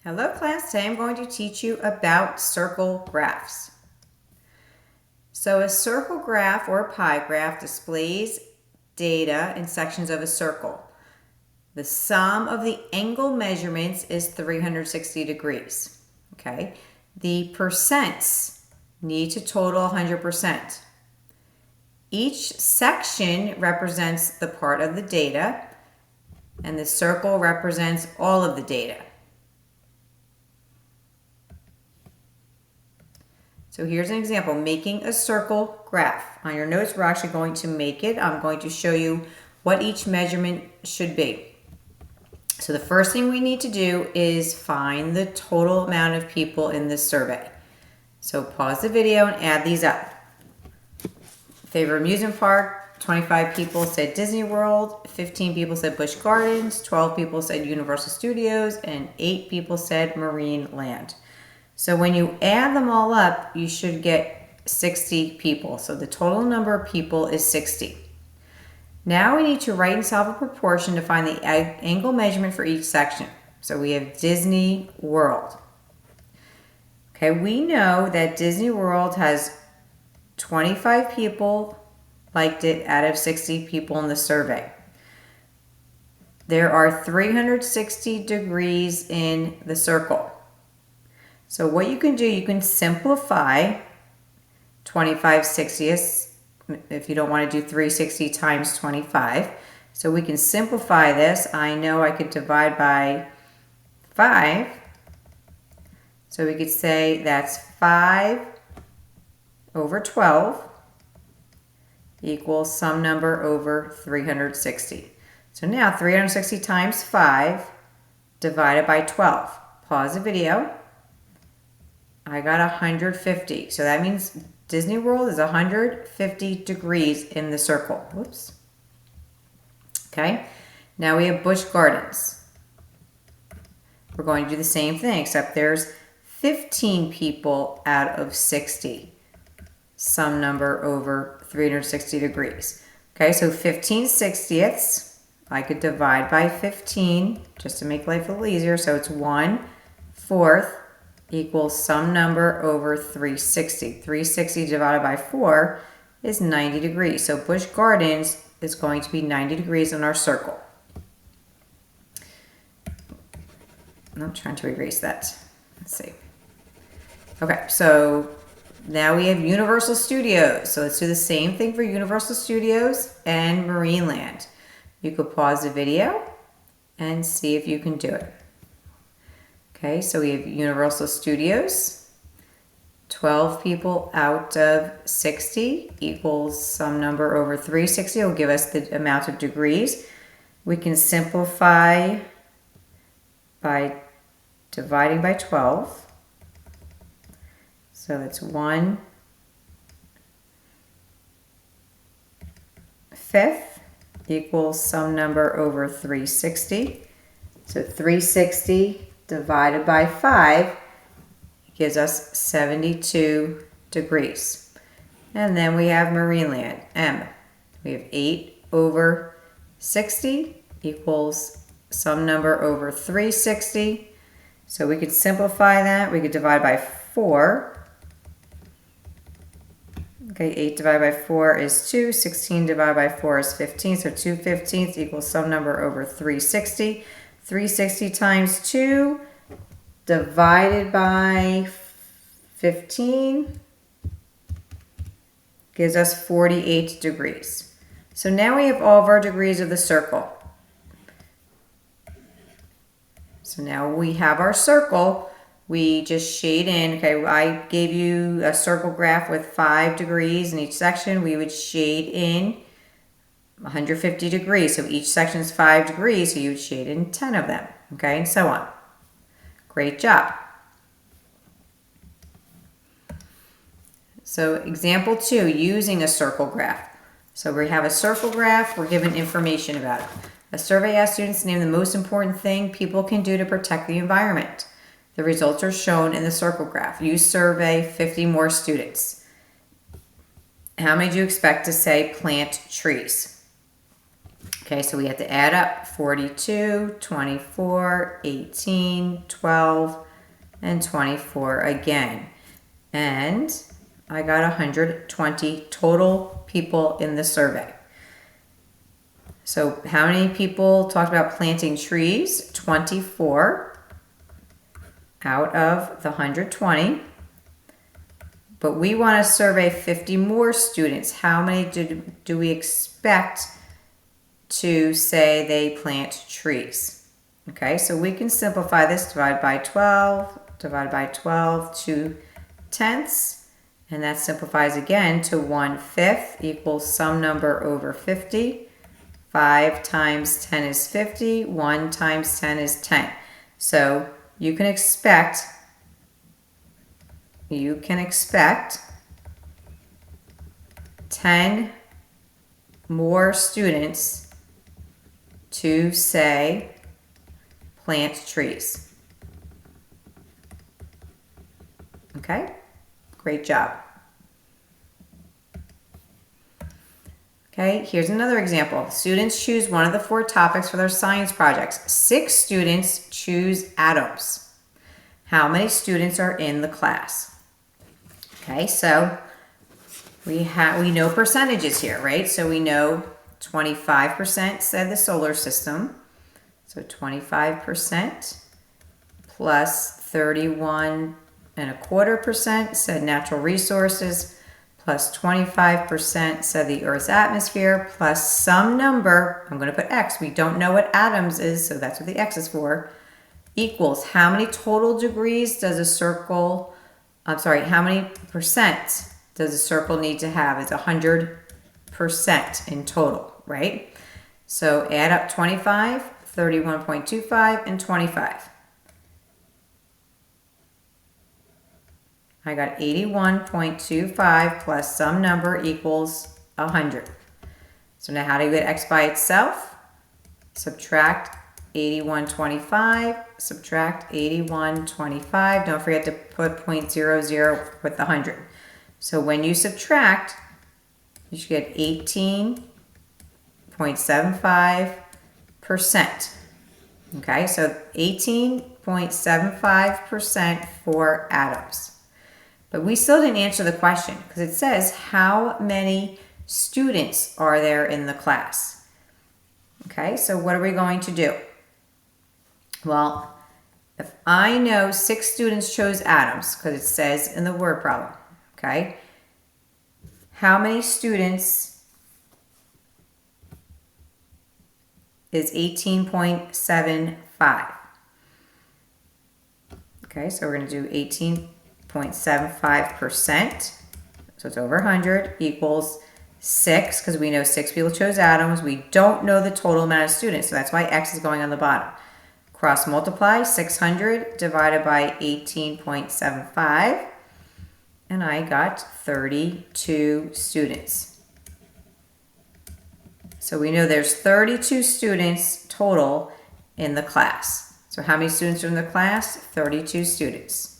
Hello class, today I'm going to teach you about circle graphs. So a circle graph or a pie graph displays data in sections of a circle. The sum of the angle measurements is 360 degrees. Okay, the percents need to total 100%. Each section represents the part of the data, and the circle represents all of the data. So here's an example, making a circle graph. On your notes, we're actually going to make it. I'm going to show you what each measurement should be. So the first thing we need to do is find the total amount of people in this survey. So pause the video and add these up. Favorite amusement park, 25 people said Disney World, 15 people said Busch Gardens, 12 people said Universal Studios, and 8 people said Marine Land. So when you add them all up, you should get 60 people. So the total number of people is 60. Now we need to write and solve a proportion to find the angle measurement for each section. So we have Disney World. Okay, we know that Disney World has 25 people liked it out of 60 people in the survey. There are 360 degrees in the circle. So what you can do, you can simplify 25/60ths if you don't want to do 360 times 25. So we can simplify this. I know I could divide by 5. So we could say that's 5 over 12 equals some number over 360. So now 360 times 5 divided by 12. Pause the video. I got 150. So that means Disney World is 150 degrees in the circle. Whoops. Okay. Now we have Busch Gardens. We're going to do the same thing, except there's 15 people out of 60. Some number over 360 degrees. Okay, so 15/60ths. I could divide by 15 just to make life a little easier. So it's 1/4 equals some number over 360. 360 divided by 4 is 90 degrees. So Busch Gardens is going to be 90 degrees in our circle. I'm trying to erase that. Let's see. Okay, so now we have Universal Studios. So let's do the same thing for Universal Studios and Marine Land. You could pause the video and see if you can do it. Okay, so we have Universal Studios, 12 people out of 60 equals some number over 360. It will give us the amount of degrees. We can simplify by dividing by 12. So that's 1/5 equals some number over 360. So 360 divided by 5 gives us 72 degrees. And then we have Marine Land, M. We have 8 over 60 equals some number over 360. So we could simplify that. We could divide by 4. Okay, 8 divided by 4 is 2. 16 divided by 4 is 15. So 2/15 equals some number over 360. 360 times 2 divided by 15 gives us 48 degrees. So now we have all of our degrees of the circle. So now we have our circle. We just shade in. Okay, I gave you a circle graph with 5 degrees in each section. We would shade in 150 degrees. So each section is 5 degrees, so you would shade in 10 of them. Okay, and so on. Great job. So example 2, using a circle graph. So we have a circle graph, we're given information about it. A survey asked students to name the most important thing people can do to protect the environment. The results are shown in the circle graph. You survey 50 more students. How many do you expect to say plant trees? Okay, so we have to add up 42, 24, 18, 12, and 24 again. And I got 120 total people in the survey. So how many people talked about planting trees? 24 out of the 120. But we want to survey 50 more students. How many do we expect to say they plant trees? Okay, so we can simplify this. Divide by 12, 2/10. And that simplifies again to 1/5 equals some number over 50. 5 times 10 is 50. 1 times 10 is 10. So you can expect 10 more students to say plant trees. Okay, great job. Okay, here's another example. Students choose one of the 4 topics for their science projects. 6 students choose atoms. How many students are in the class? Okay, so we know percentages here, right? So we know 25% said the solar system. So 25% plus 31.25% said natural resources, plus 25% said the Earth's atmosphere, plus some number, I'm going to put X, we don't know what atoms is, so that's what the X is for, equals how many total degrees does a circle, how many percent does a circle need to have? It's 100% in total, right? So add up 25, 31.25, and 25. I got 81.25 plus some number equals 100. So now how do you get X by itself? Subtract 81.25, subtract 81.25. Don't forget to put 0.00 with the 100. So when you subtract, you should get 18.75%. Okay, so 18.75% for atoms. But we still didn't answer the question because it says how many students are there in the class? Okay, so what are we going to do? Well, if I know 6 students chose atoms, because it says in the word problem, okay, how many students is 18.75? Okay, so we're going to do 18.75%, so it's over 100, equals 6, because we know 6 people chose atoms. We don't know the total amount of students, so that's why X is going on the bottom. Cross multiply 600 divided by 18.75, and I got 32 students. So we know there's 32 students total in the class. So how many students are in the class? 32 students.